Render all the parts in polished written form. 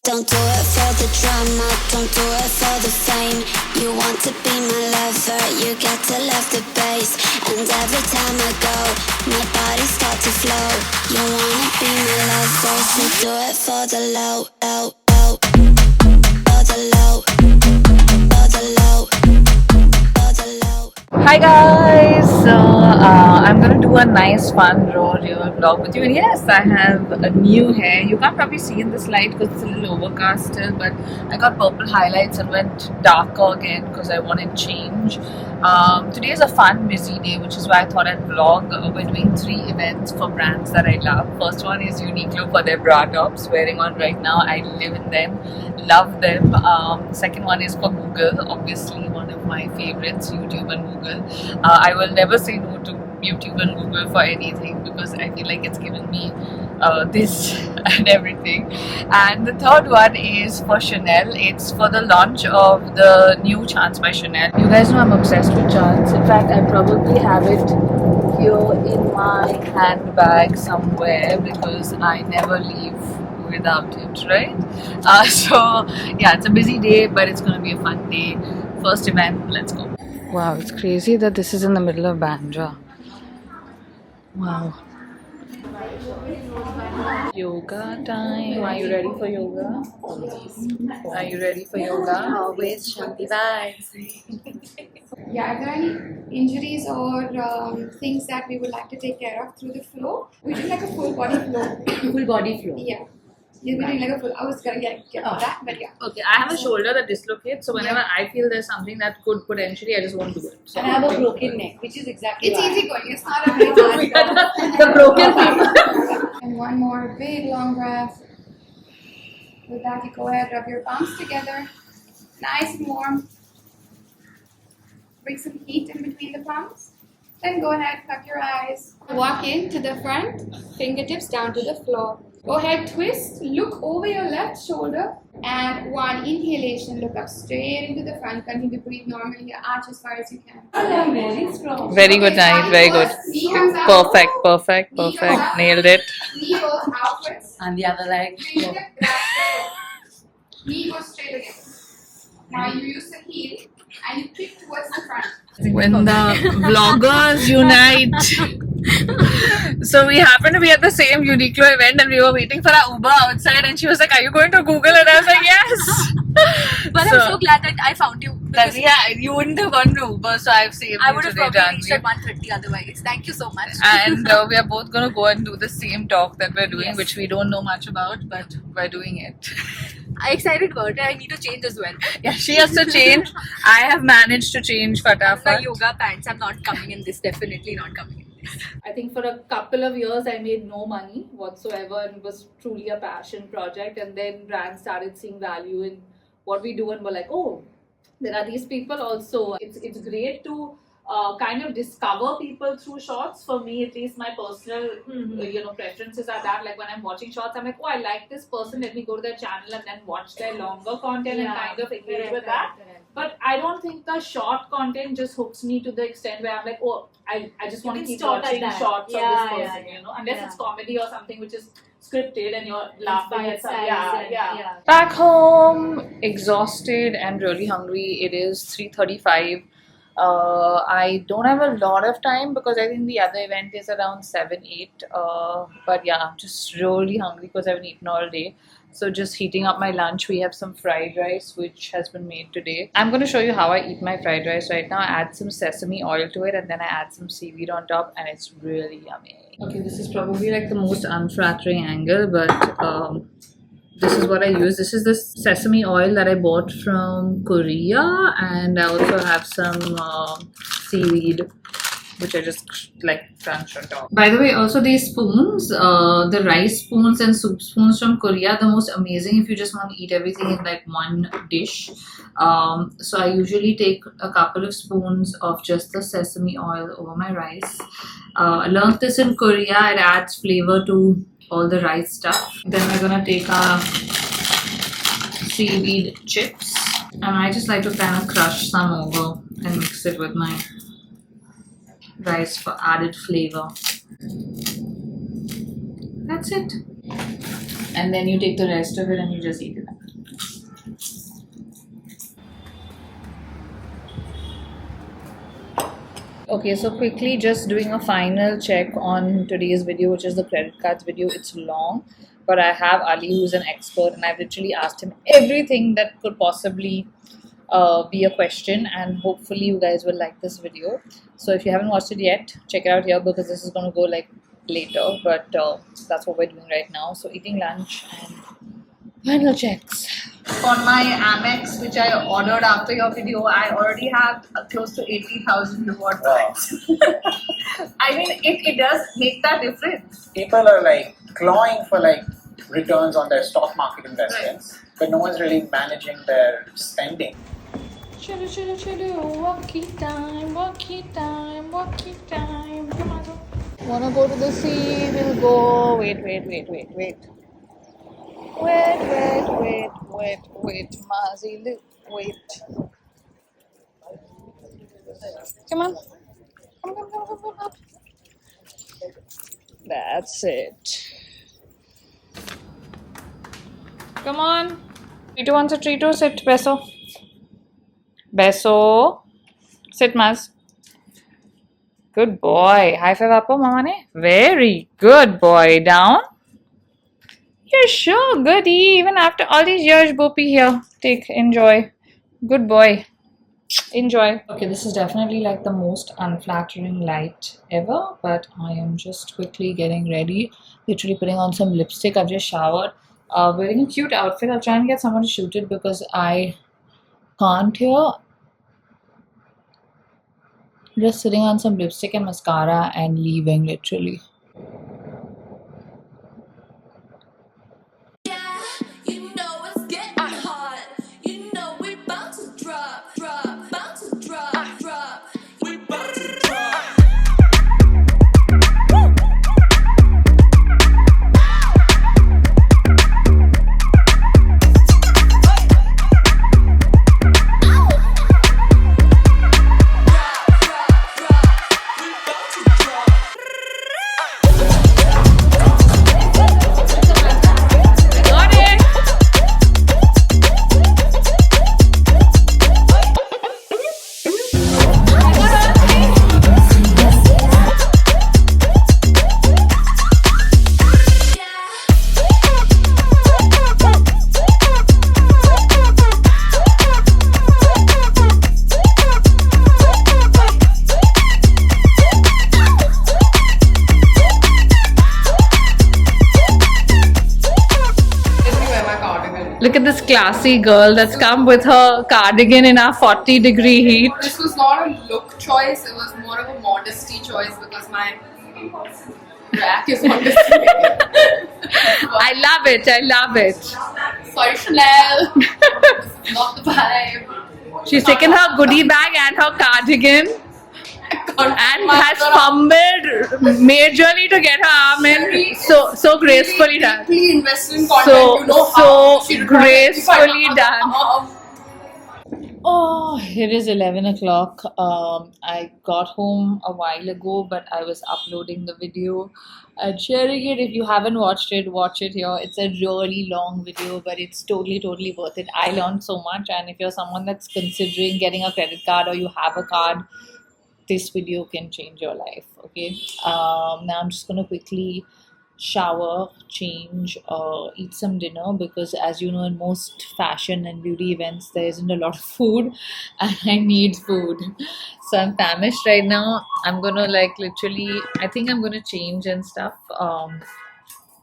Don't do it for the drama, don't do it for the fame. You want to be my lover, you get to love the bass. And every time I go, my body starts to flow. You wanna be my lover, so do it for the low, low, low. For the low, for the low, for the low. Hi guys, so I'm gonna do a nice fun raw real vlog with you, and yes, I have a new hair. You can't probably see in this light because it's a little overcast still, but I got purple highlights and went darker again because I wanted change. Today is a fun busy day, which is why I thought I'd vlog. We're doing 3 events for brands that I love. First one is Uniqlo for their bra tops, wearing on right now. I live in them, love them. Second one is for Google, obviously one of my favorites, YouTube and Google. I will never say no to YouTube and Google for anything because I feel like it's given me this and everything. And the third one is for Chanel. It's for the launch of the new Chance by Chanel. You guys know I'm obsessed with Chance. In fact, I probably have it here in my handbag somewhere because I never leave without it, right? So yeah, it's a busy day, but it's gonna be a fun day. First event, let's go. Wow, it's crazy that this is in the middle of Bandra. Wow. Yoga time. Are you ready for yoga? Are you ready for yoga? Always Shanti vibes. Yeah, if there are any injuries or things that we would like to take care of through the flow, we do like a full body flow. Full body flow. Yeah. You're doing like a full, I was gonna get that, but yeah. Okay, I have a shoulder that dislocates, so whenever I feel there's something that could potentially, I just won't do it. So And I have a broken neck, which is exactly It's why. easy going, it's not a very hard We are the broken people. And one more big long breath. With that, you go ahead, rub your palms together. Nice and warm. Bring some heat in between the palms. Then go ahead, cup your eyes. Walk in to the front, fingertips down to the floor. Go ahead, twist, look over your left shoulder, and one inhalation, look up straight into the front. Continue to breathe normally, arch as far as you can. Very strong. Very good night, very good. Knee comes out. Perfect, perfect, perfect. Nailed it. Knee goes outwards. And the other leg. Bring the back foot. Knee goes straight again. Now you use the heel and you kick towards the front. When the vloggers unite. So we happened to be at the same Uniqlo event and we were waiting for our Uber outside and she was like, are you going to Google? And I was like, yes. But I'm so glad that I found you. Because Yeah, you wouldn't have gone to Uber, so I've saved I you would have today, probably reached Janvi. at 1:30 otherwise. Thank you so much. And we are both going to go and do the same talk that we're doing, Yes. which we don't know much about, but we're doing it. I'm excited about it. I need to change as well. Yeah, she has to change. I have managed to change My fatafat. yoga pants, I'm not coming in this. Definitely not coming in this. I think for a couple of years I made no money whatsoever and it was truly a passion project, and then brands started seeing value in what we do and were like, oh, there are these people also. It's great to kind of discover people through shorts. For me, at least, my personal preferences are that, like when I'm watching shorts, I'm like, oh, I like this person, let me go to their channel and then watch their longer content and kind of engage with that. But I don't think the short content just hooks me to the extent where I'm like, oh, I just want to can keep stop at watching that. shorts of Yeah, this person, yeah, you know, unless yeah. it's comedy or something which is scripted and you're laughing at something. Size Yeah, and- yeah. Back home, exhausted and really hungry. It is 3:35. I don't have a lot of time because I think the other event is around 7, 8. But yeah, I'm just really hungry because I haven't eaten all day. So just heating up my lunch. We have some fried rice which has been made today. I'm going to show you how I eat my fried rice right now. I add some sesame oil to it and then I add some seaweed on top and it's really yummy. Okay, this is probably like the most unflattering angle, but this is what I use. This is the sesame oil that I bought from Korea, and I also have some seaweed which I just like crunch on top. By the way, also these spoons, the rice spoons and soup spoons from Korea, the most amazing if you just want to eat everything in like one dish. So I usually take a couple of spoons of just the sesame oil over my rice. I learned this in Korea. It adds flavor to all the rice stuff. Then we're gonna take our seaweed chips, and I just like to kind of crush some over and mix it with my rice for added flavor. That's it. and then you take the rest of it and you just eat it. Okay, so quickly just doing a final check on today's video, which is the credit cards video. It's long, but I have Ali, who's an expert, and I've literally asked him everything that could possibly be a question, and hopefully you guys will like this video. So if you haven't watched it yet, check it out here, because this is going to go like later, but that's what we're doing right now. So eating lunch and final checks. For my Amex, which I ordered after your video, I already have close to 80,000 reward points. I mean, it does make that difference. People are like clawing for like returns on their stock market investments, right, but no one's really managing their spending. Chulu, chulu, chulu, walkie time, walkie time, walkie time. Come on. Wanna go to the sea? We'll go. Wait. Wait, Mazi, wait. Come on. Come. That's it. Come on. Trito wants a Trito. Sit, Beso. Beso. Sit, Maz. Good boy. High five, Appa, Mama ne. Very good boy. Down. You're sure good. Even after all these years, Bopi here. Take, enjoy. Good boy. Enjoy. Okay, this is definitely like the most unflattering light ever, but I am just quickly getting ready. Literally putting on some lipstick. I've just showered. Wearing a cute outfit. I'll try and get someone to shoot it because I can't here. Just sitting on some lipstick and mascara and leaving, literally. Look at this classy girl that's come with her cardigan in our 40-degree heat. This was not a look choice, it was more of a modesty choice because my rack is on display. I love it. Sorry, Chanel. This is not the vibe. She's taken her goodie bag and her cardigan and has fumbled majorly to get her arm in. So gracefully done. Invested in content, you know how So gracefully done. Oh, it is 11 o'clock. I got home a while ago, but I was uploading the video and sharing it. If you haven't watched it, watch it here. It's a really long video, but it's totally worth it. I learned so much, and if you're someone that's considering getting a credit card or you have a card, this video can change your life. Okay, now I'm just gonna quickly shower, change, eat some dinner, because as you know, in most fashion and beauty events there isn't a lot of food and I need food. So I'm famished right now. I'm gonna like literally, I think I'm gonna change and stuff,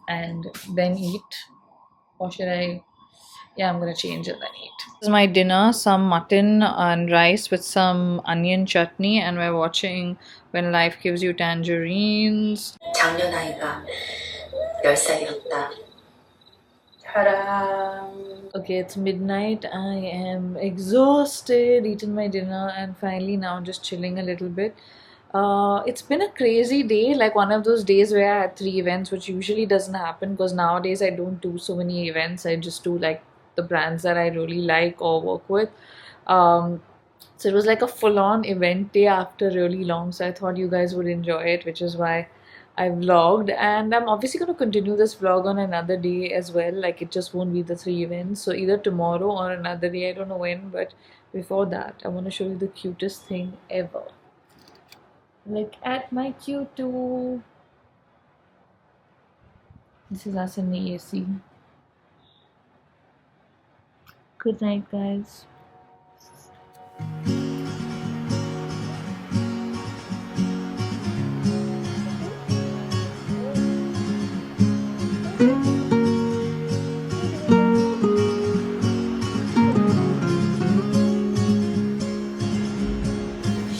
and then eat. Or should I? Yeah, I'm gonna change and then eat. This is my dinner, some mutton and rice with some onion chutney, and we're watching When Life Gives You Tangerines. 작년 아이가 10살이었다. Okay, it's midnight. I am exhausted, eaten my dinner, and finally now just chilling a little bit. It's been a crazy day, like one of those days where I had 3 events, which usually doesn't happen because nowadays I don't do so many events. I just do like the brands that I really like or work with. So it was like a full-on event day after really long, so I thought you guys would enjoy it, which is why I vlogged, and I'm obviously going to continue this vlog on another day as well. Like, it just won't be the 3 events. So either tomorrow or another day, I don't know when, but before that, I want to show you the cutest thing ever. Look at my Q2. This is us in the AC. Good night, guys.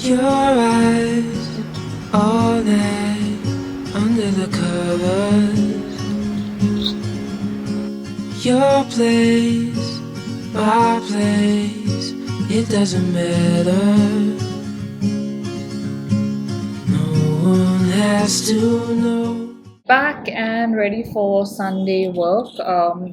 Your eyes, all night under the covers. Your place, my place, it doesn't matter. No one has to know. Back and ready for Sunday work.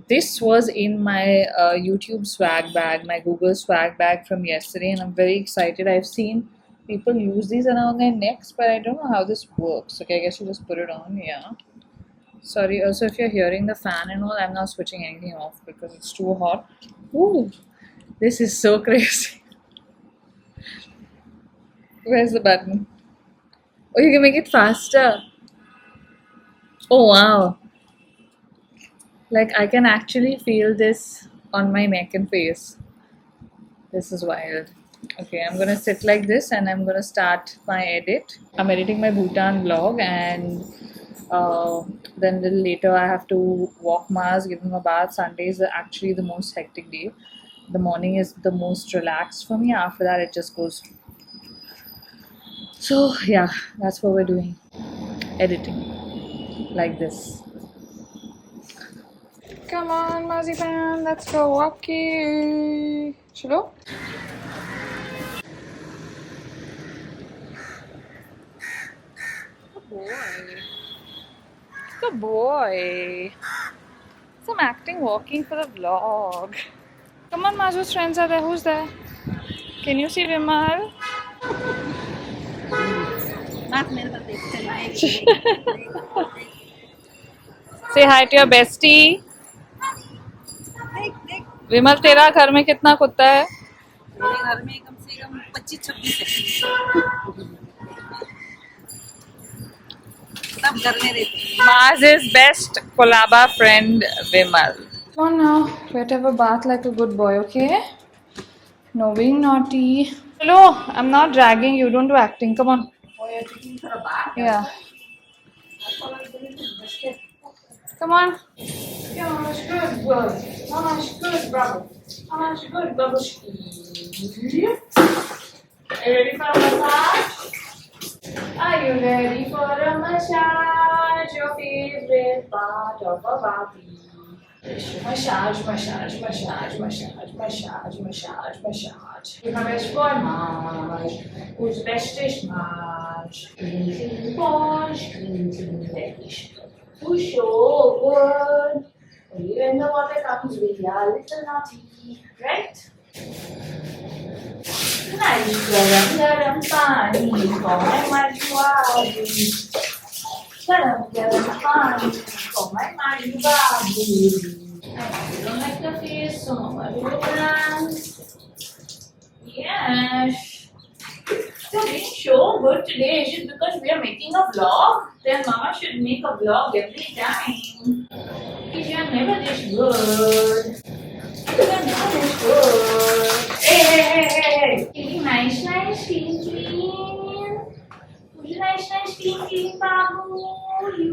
This was in my YouTube swag bag, my Google swag bag from yesterday, and I'm very excited. I've seen people use these around their necks, but I don't know how this works. Okay, I guess you just put it on. Yeah. Sorry. Also, if you're hearing the fan and all, I'm not switching anything off because it's too hot. Ooh, this is so crazy. Where's the button? Oh, you can make it faster. Oh wow, like I can actually feel this on my neck and face. This is wild. Okay, I'm gonna sit like this and I'm gonna start my edit. I'm editing my Bhutan vlog, and then a little later I have to walk Mars, give him a bath. Sunday is actually the most hectic day. The morning is the most relaxed for me. After that it just goes. So yeah, that's what we're doing. Editing. Like this. Come on, Marzipan, let's go walking. Chalo. Good boy. Good boy. Some acting walking for the vlog. Come on, Mazu's friends are there. Who's there? Can you see Vimal? Say hi to your bestie. विमल, तेरा घर में कितना कुत्ता है? मेरे घर में कम से कम 25-26 है। सब घर में रहते हैं। Maz's best collaba friend Vimal. Come on now, try to have a bath like a good boy, okay? No being naughty. Hello, I'm not dragging you. Don't do acting. Come on. Oh, you're taking for a bath? Yeah. Come on. Mama's good boy. Mama's good brother. Mama's good babushki. Are you ready for a massage? Are you ready for a massage? Your favorite part of a baby. Massage, massage, massage, massage, massage, massage, massage. You have best for massage. Who's best is massage? Clean, wash, clean, vanish. Who's so good? Even the water comes with a little naughty, right? Nice garam garam pani for my Mariwadi. Garam garam pani for my Mariwadi. I don't like the face, so Mama will dance. Yes. You're being so good today. Is it because we are making a vlog? Then Mama should make a vlog every time. Because you're never this good. You're never this good. Hey. Feeling nice, clean. Would you nice, clean, babu? You.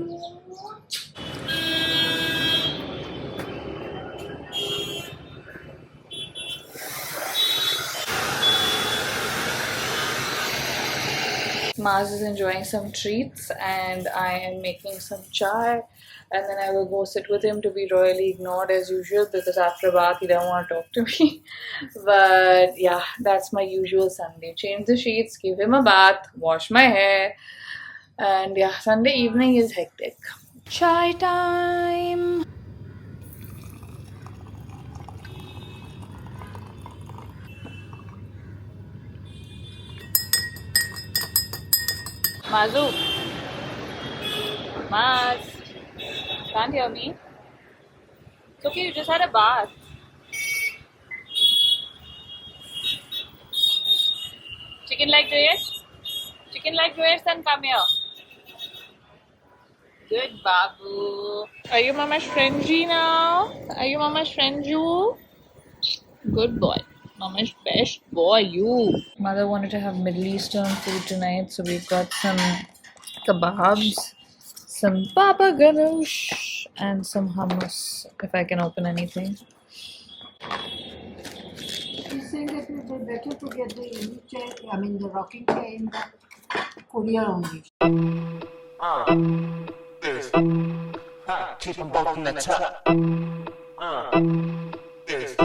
Mars is enjoying some treats and I am making some chai, and then I will go sit with him to be royally ignored as usual because after a bath he doesn't want to talk to me. But yeah, that's my usual Sunday. Change the sheets, give him a bath, wash my hair, and yeah, Sunday evening is hectic. Chai time! Mazu, Must. Can't hear me. It's okay, you just had a bath. Chicken leg dress? Chicken leg dress, then come here. Good babu. Are you mama's friendly now? Are you mama's friend you? Good boy. Mama's best boy, you. Mother wanted to have Middle Eastern food tonight, so we've got some kebabs, some baba ganoush, and some hummus, if I can open anything. He's saying that it would be better to get the chair, I mean the rocking chair in the Korea only. This. Keep them both in the top. This.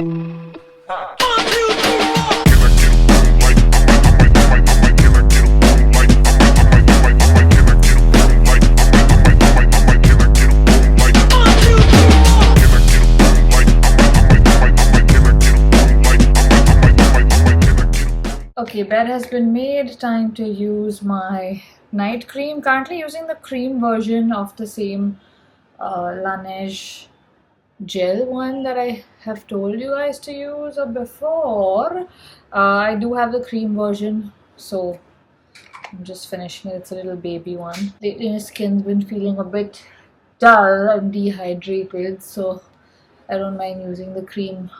Okay, bed has been made. Time to use my night cream. Currently using the cream version of the same LANEIGE gel one that I have told you guys to use before. I do have the cream version, so I'm just finishing it. It's a little baby one. Lately my skin's been feeling a bit dull and dehydrated, so I don't mind using the cream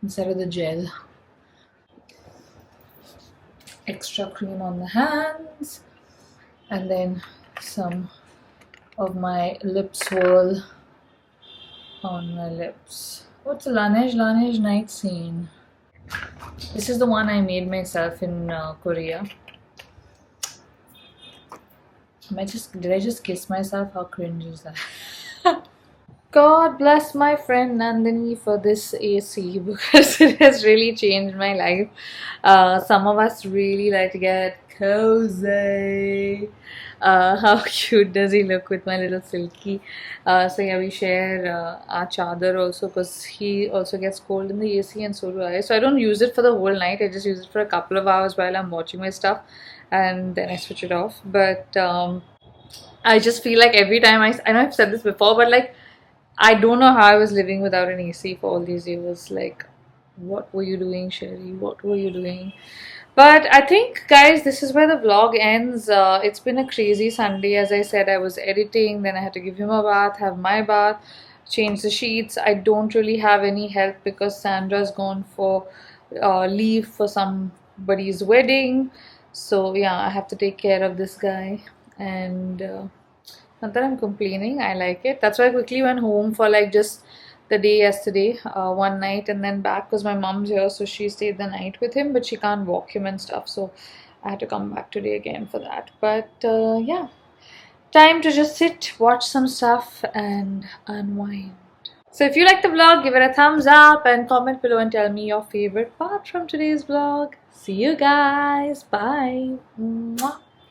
instead of the gel. Extra cream on the hands, and then some of my lip swirl on my lips. What's a LANEIGE Night Scene? This is the one I made myself in Korea. Did I just kiss myself? How cringe is that? God bless my friend Nandini for this AC, because it has really changed my life. Some of us really like to get cozy. How cute does he look with my little silky? So yeah, we share our chadar also, because he also gets cold in the AC and so do I. So I don't use it for the whole night. I just use it for a couple of hours while I'm watching my stuff, and then I switch it off. But I just feel like every time I know I've said this before, but like, I don't know how I was living without an AC for all these years. Like, what were you doing, Sherry? What were you doing? But I think, guys, this is where the vlog ends. It's been a crazy Sunday. As I said, I was editing, then I had to give him a bath, have my bath, change the sheets. I don't really have any help because Sandra's gone for leave for somebody's wedding. So yeah, I have to take care of this guy. And not that I'm complaining, I like it. That's why I quickly went home for like just the day yesterday, one night, and then back because my mom's here, so she stayed the night with him, but she can't walk him and stuff, so I had to come back today again for that. But yeah, time to just sit, watch some stuff and unwind. So if you like the vlog, give it a thumbs up and comment below and tell me your favorite part from today's vlog. See you guys, bye. Mwah.